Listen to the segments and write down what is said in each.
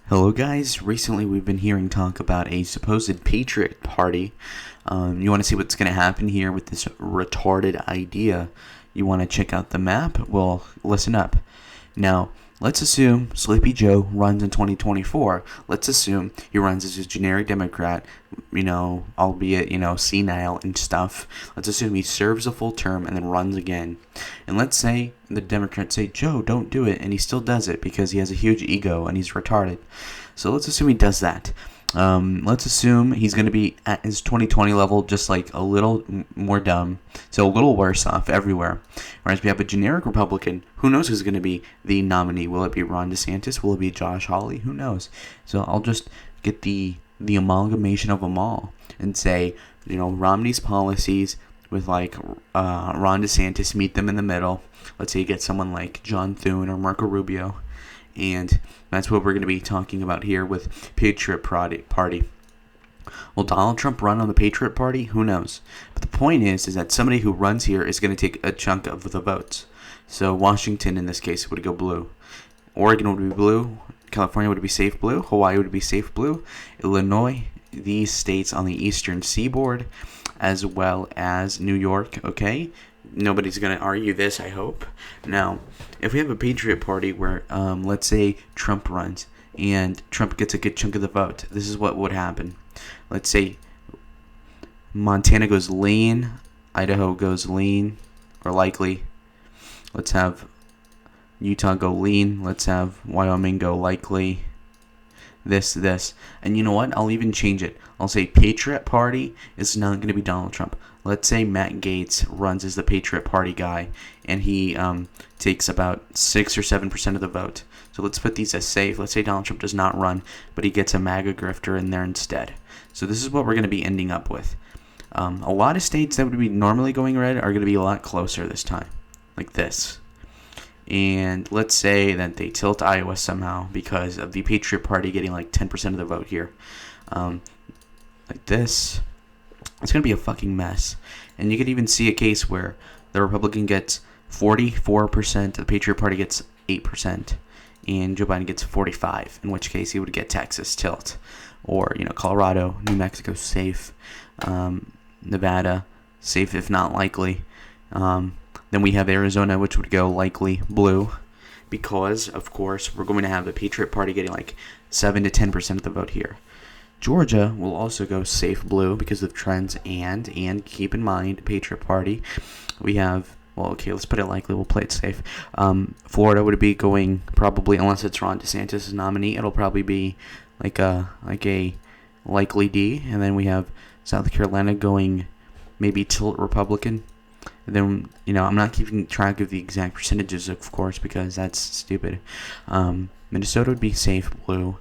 Hello guys, recently we've been hearing talk about a supposed Patriot party. You want to see what's going to happen here with this retarded idea? You want to check out the map? Well, listen up. Now, let's assume Sleepy Joe runs in 2024. Let's assume he runs as a generic Democrat, albeit, senile and stuff. Let's assume he serves a full term and then runs again. And let's say the Democrats say, Joe, don't do it. And he still does it because he has a huge ego and he's retarded. So let's assume he does that. Let's assume he's going to be at his 2020 level, just like a little more dumb, so a little worse off everywhere. Whereas we have a generic Republican, who knows who's going to be the nominee? Will it be Ron DeSantis? Will it be Josh Hawley? Who knows? So I'll just get the amalgamation of them all and say, Romney's policies with Ron DeSantis, meet them in the middle. Let's say you get someone like John Thune or Marco Rubio. And that's what we're going to be talking about here with Patriot Party. Will Donald Trump run on the Patriot Party? Who knows? But the point is that somebody who runs here is going to take a chunk of the votes. So Washington, in this case, would go blue. Oregon would be blue. California would be safe blue. Hawaii would be safe blue. Illinois, these states on the eastern seaboard, as well as New York, okay? Nobody's going to argue this, I hope. Now, if we have a Patriot Party where, let's say, Trump runs and Trump gets a good chunk of the vote, this is what would happen. Let's say Montana goes lean, Idaho goes lean, or likely. Let's have Utah go lean. Let's have Wyoming go likely. This. And you know what? I'll even change it. I'll say Patriot Party is not going to be Donald Trump. Let's say Matt Gaetz runs as the Patriot Party guy, and he takes about 6 or 7% of the vote. So let's put these as safe. Let's say Donald Trump does not run, but he gets a MAGA grifter in there instead. So this is what we're going to be ending up with. A lot of states that would be normally going red are going to be a lot closer this time, like this. And let's say that they tilt Iowa somehow because of the Patriot Party getting like 10% of the vote here. Like this. It's going to be a fucking mess. And you could even see a case where the Republican gets 44%, the Patriot Party gets 8%, and Joe Biden gets 45%, in which case he would get Texas tilt. Or, Colorado, New Mexico safe, Nevada safe if not likely. Then we have Arizona, which would go likely blue, because, of course, we're going to have the Patriot Party getting like 7 to 10% of the vote here. Georgia will also go safe blue because of trends, and keep in mind, Patriot Party, we have, let's put it likely, we'll play it safe. Florida would be going probably, unless it's Ron DeSantis' nominee, it'll probably be like a likely D, and then we have South Carolina going maybe tilt Republican. And then, I'm not keeping track of the exact percentages, of course, because that's stupid. Minnesota would be safe blue.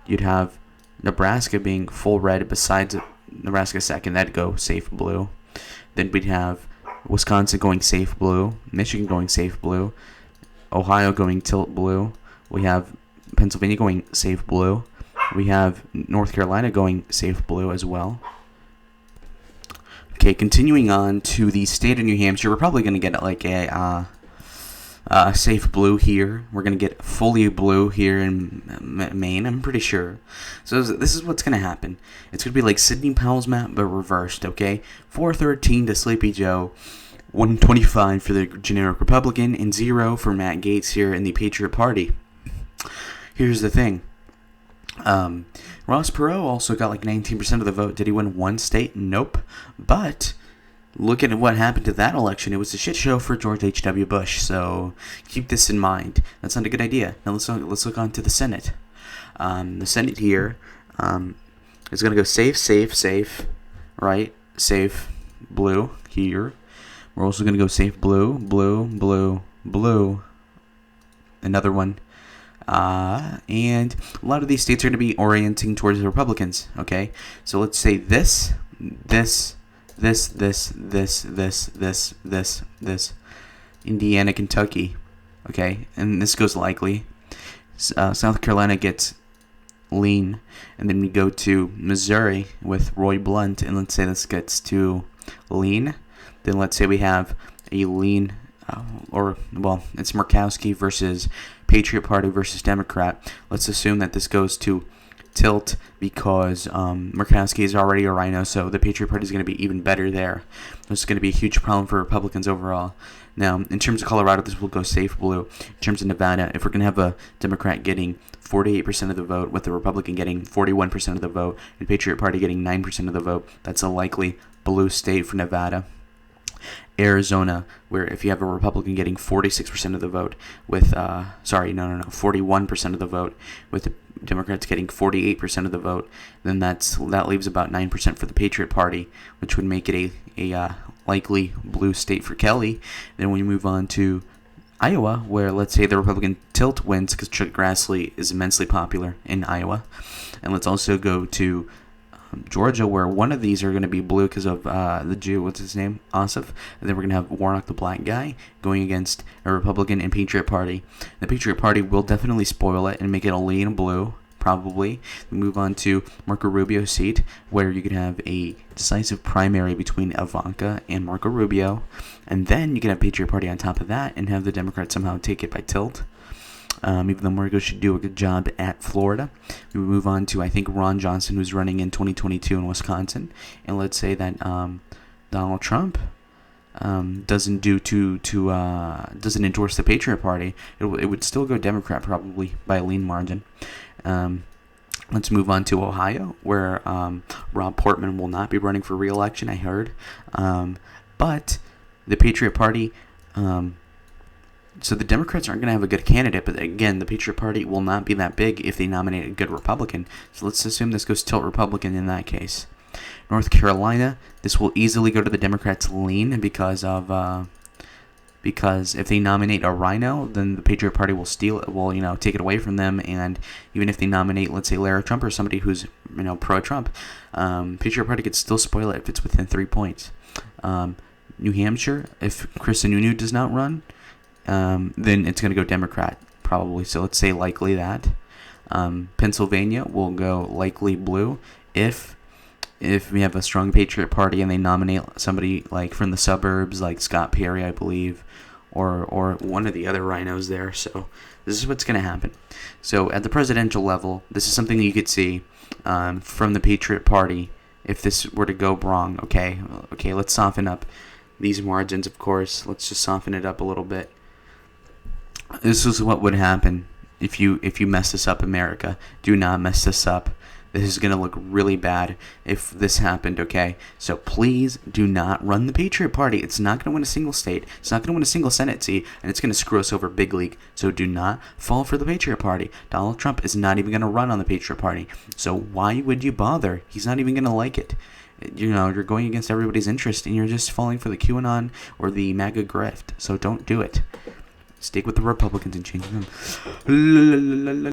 You'd have Nebraska being full red, besides Nebraska second, that'd go safe blue. Then we'd have Wisconsin going safe blue, Michigan going safe blue, Ohio going tilt blue. We have Pennsylvania going safe blue. We have North Carolina going safe blue as well. Okay, continuing on to the state of New Hampshire, we're probably going to get like a safe blue here. We're going to get fully blue here in Maine, I'm pretty sure. So this is what's going to happen. It's going to be like Sidney Powell's map, but reversed, okay? 413 to Sleepy Joe, 125 for the generic Republican, and 0 for Matt Gaetz here in the Patriot Party. Here's the thing. Ross Perot also got like 19% of the vote. Did he win one state? Nope. But look at what happened to that election. It was a shit show for George H.W. Bush. So keep this in mind. That's not a good idea. Now let's look on to the Senate. The Senate here is going to go safe, right? Safe, blue here. We're also going to go safe, blue. Another one. And a lot of these states are going to be orienting towards the Republicans, okay? So let's say this, Indiana, Kentucky, okay? And this goes likely. South Carolina gets lean, and then we go to Missouri with Roy Blunt, and let's say this gets to lean. Then let's say we have a lean it's Murkowski versus Patriot Party versus Democrat. Let's assume that this goes to tilt because Murkowski is already a rhino, so the Patriot Party is going to be even better there. This is going to be a huge problem for Republicans overall. Now, in terms of Colorado, this will go safe blue. In terms of Nevada, if we're going to have a Democrat getting 48% of the vote, with the Republican getting 41% of the vote, and Patriot Party getting 9% of the vote, that's a likely blue state for Nevada. Arizona, where if you have a Republican getting 46% of the vote with 41% of the vote with the Democrats getting 48% of the vote, then that leaves about 9% for the Patriot Party, which would make it a likely blue state for Kelly. Then we move on to Iowa, where let's say the Republican tilt wins because Chuck Grassley is immensely popular in Iowa. And let's also go to Georgia, where one of these are going to be blue because of the Jew, what's his name, Ossoff. And then we're going to have Warnock, the black guy, going against a Republican and Patriot Party. The Patriot Party will definitely spoil it and make it a lean blue, probably. We move on to Marco Rubio's seat, where you could have a decisive primary between Ivanka and Marco Rubio. And then you can have Patriot Party on top of that and have the Democrats somehow take it by tilt. Even though Marco should do a good job at Florida. We move on to, I think, Ron Johnson, who's running in 2022 in Wisconsin. And let's say that Donald Trump doesn't endorse the Patriot Party. It would still go Democrat probably by a lean margin. Let's move on to Ohio, where Rob Portman will not be running for re-election, I heard. But the Patriot Party... So the Democrats aren't going to have a good candidate, but again, the Patriot Party will not be that big if they nominate a good Republican. So let's assume this goes tilt Republican in that case. North Carolina, this will easily go to the Democrats' lean because if they nominate a rhino, then the Patriot Party will steal it, will take it away from them. And even if they nominate, let's say, Lara Trump or somebody who's pro-Trump, Patriot Party could still spoil it if it's within 3 points. New Hampshire, if Chris Sununu does not run, then it's going to go Democrat, probably. So let's say likely that. Pennsylvania will go likely blue if we have a strong Patriot Party and they nominate somebody like from the suburbs, like Scott Perry, I believe, or one of the other rhinos there. So this is what's going to happen. So at the presidential level, this is something that you could see from the Patriot Party if this were to go wrong. Okay, let's soften up these margins, of course. Let's just soften it up a little bit. This is what would happen if you mess this up, America. Do not mess this up. This is going to look really bad if this happened, okay? So please do not run the Patriot Party. It's not going to win a single state. It's not going to win a single Senate seat, and it's going to screw us over big league. So do not fall for the Patriot Party. Donald Trump is not even going to run on the Patriot Party. So why would you bother? He's not even going to like it. You're going against everybody's interest, and you're just falling for the QAnon or the MAGA grift. So don't do it. Stick with the Republicans and change them.